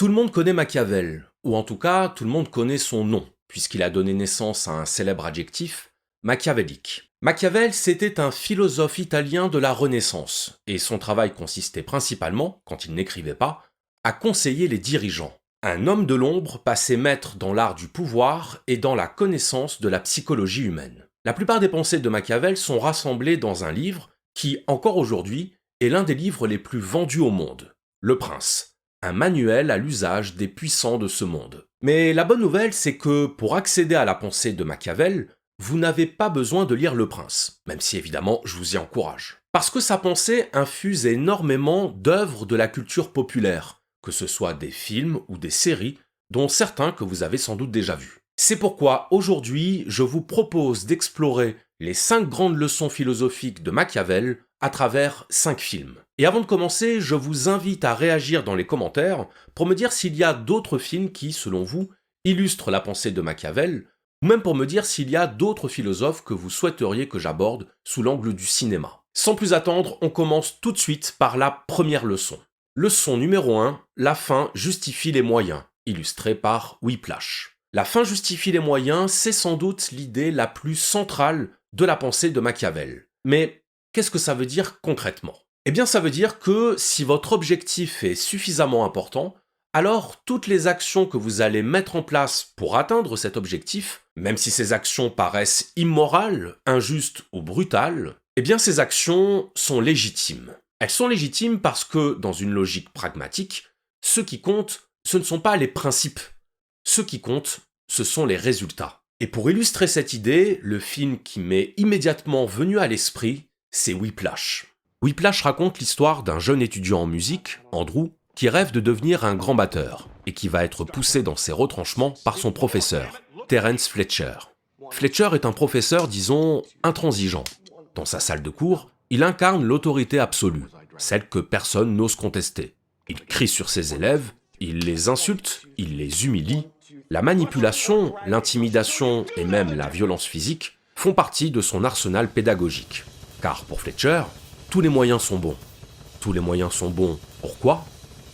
Tout le monde connaît Machiavel, ou en tout cas, tout le monde connaît son nom, puisqu'il a donné naissance à un célèbre adjectif, machiavélique. Machiavel, c'était un philosophe italien de la Renaissance, et son travail consistait principalement, quand il n'écrivait pas, à conseiller les dirigeants. Un homme de l'ombre passé maître dans l'art du pouvoir et dans la connaissance de la psychologie humaine. La plupart des pensées de Machiavel sont rassemblées dans un livre qui, encore aujourd'hui, est l'un des livres les plus vendus au monde, Le Prince, un manuel à l'usage des puissants de ce monde. Mais la bonne nouvelle, c'est que pour accéder à la pensée de Machiavel, vous n'avez pas besoin de lire Le Prince, même si évidemment je vous y encourage. Parce que sa pensée infuse énormément d'œuvres de la culture populaire, que ce soit des films ou des séries, dont certains que vous avez sans doute déjà vus. C'est pourquoi aujourd'hui, je vous propose d'explorer les 5 grandes leçons philosophiques de Machiavel à travers 5 films. Et avant de commencer, je vous invite à réagir dans les commentaires pour me dire s'il y a d'autres films qui, selon vous, illustrent la pensée de Machiavel, ou même pour me dire s'il y a d'autres philosophes que vous souhaiteriez que j'aborde sous l'angle du cinéma. Sans plus attendre, on commence tout de suite par la première leçon. Leçon numéro 1, la fin justifie les moyens, illustré par Whiplash. La fin justifie les moyens, c'est sans doute l'idée la plus centrale de la pensée de Machiavel. Mais qu'est-ce que ça veut dire concrètement ? Eh bien, ça veut dire que si votre objectif est suffisamment important, alors toutes les actions que vous allez mettre en place pour atteindre cet objectif, même si ces actions paraissent immorales, injustes ou brutales, eh bien ces actions sont légitimes. Elles sont légitimes parce que, dans une logique pragmatique, ce qui compte, ce ne sont pas les principes. Ce qui compte, ce sont les résultats. Et pour illustrer cette idée, le film qui m'est immédiatement venu à l'esprit, c'est Whiplash. Whiplash raconte l'histoire d'un jeune étudiant en musique, Andrew, qui rêve de devenir un grand batteur, et qui va être poussé dans ses retranchements par son professeur, Terence Fletcher. Fletcher est un professeur, disons, intransigeant. Dans sa salle de cours, il incarne l'autorité absolue, celle que personne n'ose contester. Il crie sur ses élèves, il les insulte, il les humilie. La manipulation, l'intimidation et même la violence physique font partie de son arsenal pédagogique. Car pour Fletcher, tous les moyens sont bons. Tous les moyens sont bons, pourquoi ?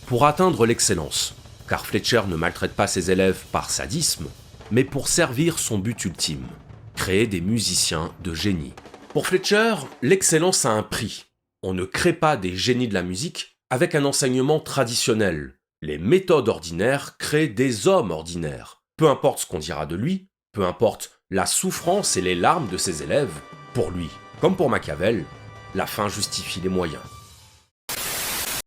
Pour atteindre l'excellence. Car Fletcher ne maltraite pas ses élèves par sadisme, mais pour servir son but ultime, créer des musiciens de génie. Pour Fletcher, l'excellence a un prix. On ne crée pas des génies de la musique avec un enseignement traditionnel. Les méthodes ordinaires créent des hommes ordinaires. Peu importe ce qu'on dira de lui, peu importe la souffrance et les larmes de ses élèves, pour lui, comme pour Machiavel, la fin justifie les moyens.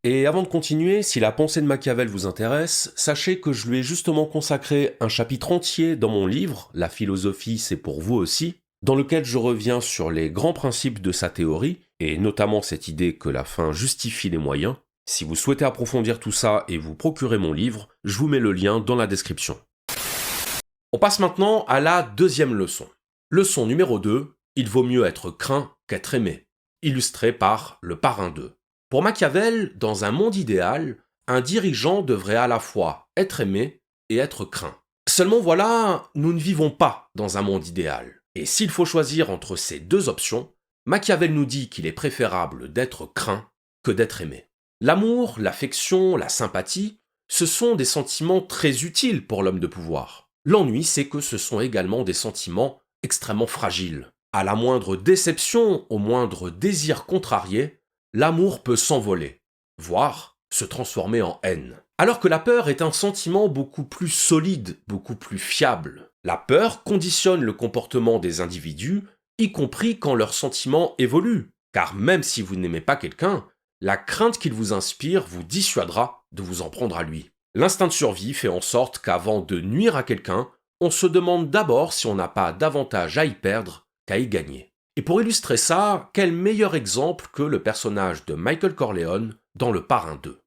Et avant de continuer, si la pensée de Machiavel vous intéresse, sachez que je lui ai justement consacré un chapitre entier dans mon livre « La philosophie, c'est pour vous aussi », dans lequel je reviens sur les grands principes de sa théorie, et notamment cette idée que la fin justifie les moyens. Si vous souhaitez approfondir tout ça et vous procurer mon livre, je vous mets le lien dans la description. On passe maintenant à la deuxième leçon. Leçon numéro 2, il vaut mieux être craint qu'être aimé, illustré par Le Parrain 2. Pour Machiavel, dans un monde idéal, un dirigeant devrait à la fois être aimé et être craint. Seulement voilà, nous ne vivons pas dans un monde idéal. Et s'il faut choisir entre ces deux options, Machiavel nous dit qu'il est préférable d'être craint que d'être aimé. L'amour, l'affection, la sympathie, ce sont des sentiments très utiles pour l'homme de pouvoir. L'ennui, c'est que ce sont également des sentiments extrêmement fragiles. À la moindre déception, au moindre désir contrarié, l'amour peut s'envoler, voire se transformer en haine. Alors que la peur est un sentiment beaucoup plus solide, beaucoup plus fiable. La peur conditionne le comportement des individus, y compris quand leurs sentiments évoluent. Car même si vous n'aimez pas quelqu'un, la crainte qu'il vous inspire vous dissuadera de vous en prendre à lui. L'instinct de survie fait en sorte qu'avant de nuire à quelqu'un, on se demande d'abord si on n'a pas davantage à y perdre qu'à y gagner. Et pour illustrer ça, quel meilleur exemple que le personnage de Michael Corleone dans Le Parrain 2.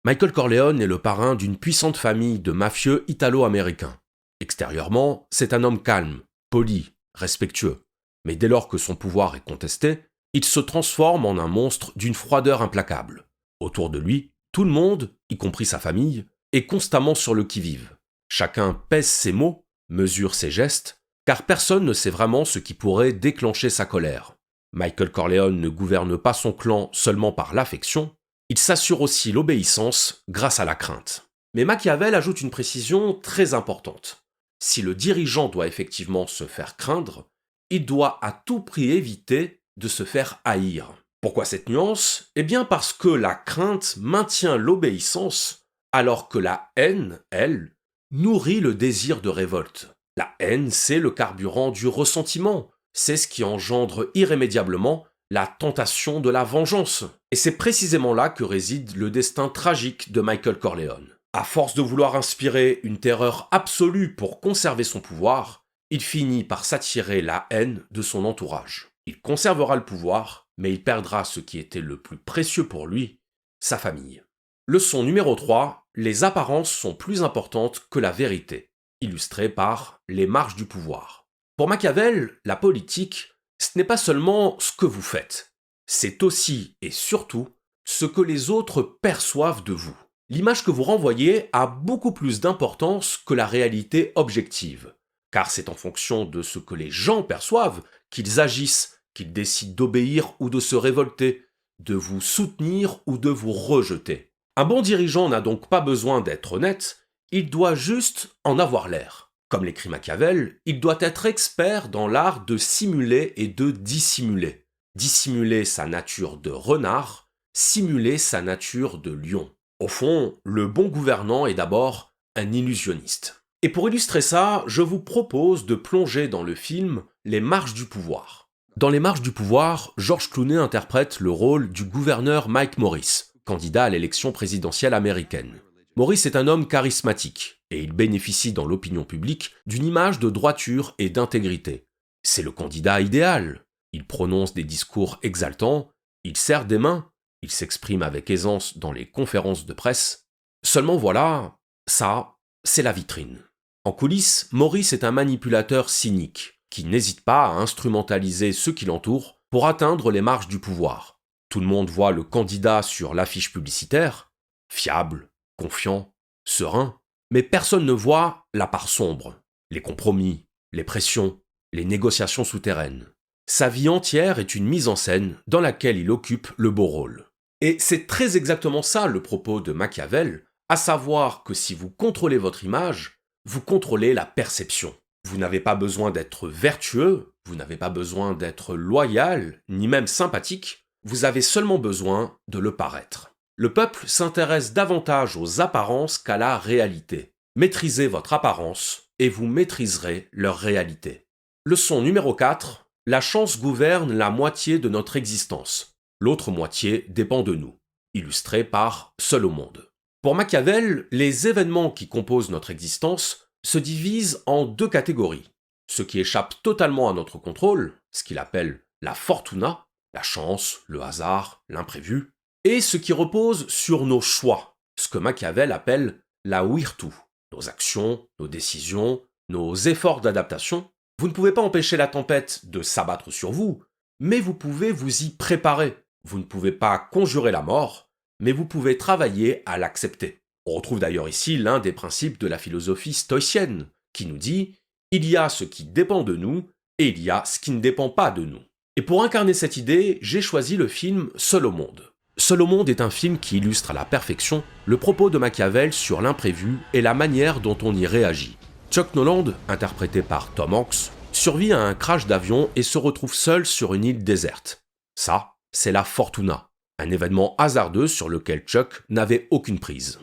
Michael Corleone est le parrain d'une puissante famille de mafieux italo-américains. Extérieurement, c'est un homme calme, poli, respectueux. Mais dès lors que son pouvoir est contesté, il se transforme en un monstre d'une froideur implacable. Autour de lui, tout le monde, y compris sa famille, est constamment sur le qui-vive. Chacun pèse ses mots, mesure ses gestes, car personne ne sait vraiment ce qui pourrait déclencher sa colère. Michael Corleone ne gouverne pas son clan seulement par l'affection, il s'assure aussi l'obéissance grâce à la crainte. Mais Machiavel ajoute une précision très importante. Si le dirigeant doit effectivement se faire craindre, il doit à tout prix éviter de se faire haïr. Pourquoi cette nuance? Eh bien parce que la crainte maintient l'obéissance, alors que la haine, elle, nourrit le désir de révolte. La haine, c'est le carburant du ressentiment, c'est ce qui engendre irrémédiablement la tentation de la vengeance. Et c'est précisément là que réside le destin tragique de Michael Corleone. À force de vouloir inspirer une terreur absolue pour conserver son pouvoir, il finit par s'attirer la haine de son entourage. Il conservera le pouvoir, mais il perdra ce qui était le plus précieux pour lui, sa famille. Leçon numéro 3, les apparences sont plus importantes que la vérité, illustrée par les marges du pouvoir. Pour Machiavel, la politique, ce n'est pas seulement ce que vous faites, c'est aussi et surtout ce que les autres perçoivent de vous. L'image que vous renvoyez a beaucoup plus d'importance que la réalité objective, car c'est en fonction de ce que les gens perçoivent qu'ils agissent, qu'ils décident d'obéir ou de se révolter, de vous soutenir ou de vous rejeter. Un bon dirigeant n'a donc pas besoin d'être honnête, il doit juste en avoir l'air. Comme l'écrit Machiavel, il doit être expert dans l'art de simuler et de dissimuler. Dissimuler sa nature de renard, simuler sa nature de lion. Au fond, le bon gouvernant est d'abord un illusionniste. Et pour illustrer ça, je vous propose de plonger dans le film Les Marges du pouvoir. Dans Les Marges du pouvoir, George Clooney interprète le rôle du gouverneur Mike Morris, candidat à l'élection présidentielle américaine. Morris est un homme charismatique, et il bénéficie dans l'opinion publique d'une image de droiture et d'intégrité. C'est le candidat idéal. Il prononce des discours exaltants, il serre des mains, il s'exprime avec aisance dans les conférences de presse. Seulement voilà, ça, c'est la vitrine. En coulisses, Morris est un manipulateur cynique, qui n'hésite pas à instrumentaliser ceux qui l'entourent pour atteindre les marges du pouvoir. Tout le monde voit le candidat sur l'affiche publicitaire, fiable, confiant, serein, mais personne ne voit la part sombre, les compromis, les pressions, les négociations souterraines. Sa vie entière est une mise en scène dans laquelle il occupe le beau rôle. Et c'est très exactement ça le propos de Machiavel, à savoir que si vous contrôlez votre image, vous contrôlez la perception. Vous n'avez pas besoin d'être vertueux, vous n'avez pas besoin d'être loyal, ni même sympathique, vous avez seulement besoin de le paraître. Le peuple s'intéresse davantage aux apparences qu'à la réalité. Maîtrisez votre apparence et vous maîtriserez leur réalité. Leçon numéro 4. La chance gouverne la moitié de notre existence. L'autre moitié dépend de nous. Illustré par Seul au monde. Pour Machiavel, les événements qui composent notre existence se divisent en deux catégories. Ce qui échappe totalement à notre contrôle, ce qu'il appelle la fortuna, la chance, le hasard, l'imprévu, et ce qui repose sur nos choix, ce que Machiavel appelle la virtu, nos actions, nos décisions, nos efforts d'adaptation. Vous ne pouvez pas empêcher la tempête de s'abattre sur vous, mais vous pouvez vous y préparer. Vous ne pouvez pas conjurer la mort, mais vous pouvez travailler à l'accepter. On retrouve d'ailleurs ici l'un des principes de la philosophie stoïcienne, qui nous dit « il y a ce qui dépend de nous et il y a ce qui ne dépend pas de nous ». Et pour incarner cette idée, j'ai choisi le film Seul au monde. Seul au monde est un film qui illustre à la perfection le propos de Machiavel sur l'imprévu et la manière dont on y réagit. Chuck Noland, interprété par Tom Hanks, survit à un crash d'avion et se retrouve seul sur une île déserte. Ça, c'est la fortuna, un événement hasardeux sur lequel Chuck n'avait aucune prise.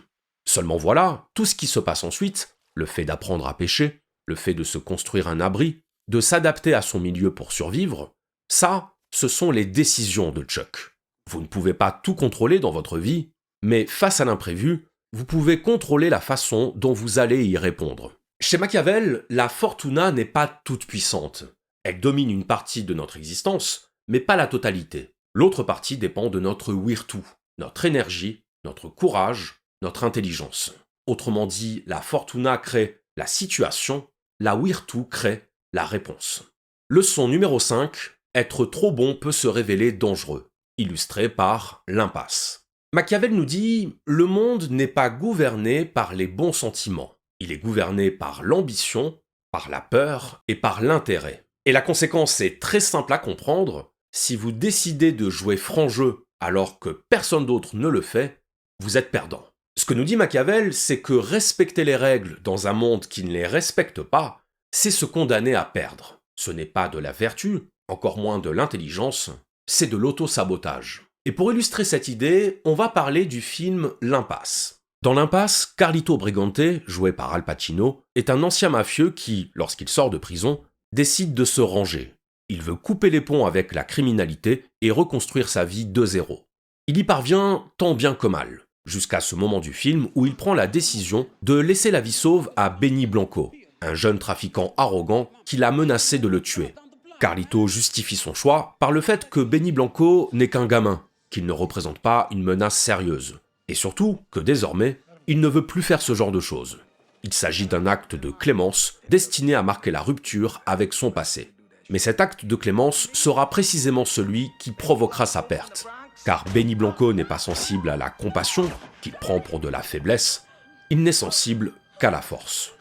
Seulement voilà, tout ce qui se passe ensuite, le fait d'apprendre à pêcher, le fait de se construire un abri, de s'adapter à son milieu pour survivre, ça, ce sont les décisions de Chuck. Vous ne pouvez pas tout contrôler dans votre vie, mais face à l'imprévu, vous pouvez contrôler la façon dont vous allez y répondre. Chez Machiavel, la fortuna n'est pas toute puissante. Elle domine une partie de notre existence, mais pas la totalité. L'autre partie dépend de notre virtu, notre énergie, notre courage, notre intelligence. Autrement dit, la fortuna crée la situation, la virtu crée la réponse. Leçon numéro 5, être trop bon peut se révéler dangereux, illustré par l'impasse. Machiavel nous dit « Le monde n'est pas gouverné par les bons sentiments. Il est gouverné par l'ambition, par la peur et par l'intérêt. Et la conséquence est très simple à comprendre. Si vous décidez de jouer franc jeu alors que personne d'autre ne le fait, vous êtes perdant. » Ce que nous dit Machiavel, c'est que respecter les règles dans un monde qui ne les respecte pas, c'est se condamner à perdre. Ce n'est pas de la vertu, encore moins de l'intelligence, c'est de l'auto-sabotage. Et pour illustrer cette idée, on va parler du film L'Impasse. Dans L'Impasse, Carlito Brigante, joué par Al Pacino, est un ancien mafieux qui, lorsqu'il sort de prison, décide de se ranger. Il veut couper les ponts avec la criminalité et reconstruire sa vie de zéro. Il y parvient tant bien que mal, jusqu'à ce moment du film où il prend la décision de laisser la vie sauve à Benny Blanco, un jeune trafiquant arrogant qui l'a menacé de le tuer. Carlito justifie son choix par le fait que Benny Blanco n'est qu'un gamin, qu'il ne représente pas une menace sérieuse, et surtout que désormais, il ne veut plus faire ce genre de choses. Il s'agit d'un acte de clémence destiné à marquer la rupture avec son passé. Mais cet acte de clémence sera précisément celui qui provoquera sa perte. Car Benny Blanco n'est pas sensible à la compassion, qu'il prend pour de la faiblesse, il n'est sensible qu'à la force.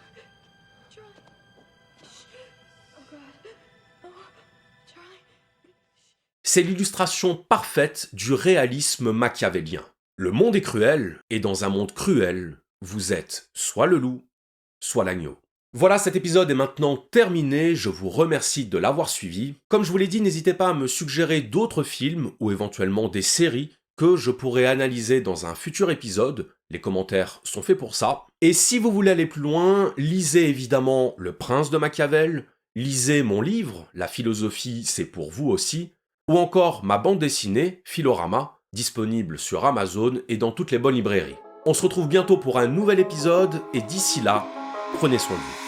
C'est l'illustration parfaite du réalisme machiavélien. Le monde est cruel, et dans un monde cruel, vous êtes soit le loup, soit l'agneau. Voilà, cet épisode est maintenant terminé, je vous remercie de l'avoir suivi. Comme je vous l'ai dit, n'hésitez pas à me suggérer d'autres films ou éventuellement des séries que je pourrais analyser dans un futur épisode. Les commentaires sont faits pour ça. Et si vous voulez aller plus loin, lisez évidemment Le Prince de Machiavel, lisez mon livre, La philosophie c'est pour vous aussi, ou encore ma bande dessinée, Philorama, disponible sur Amazon et dans toutes les bonnes librairies. On se retrouve bientôt pour un nouvel épisode, et d'ici là, prenez soin de vous.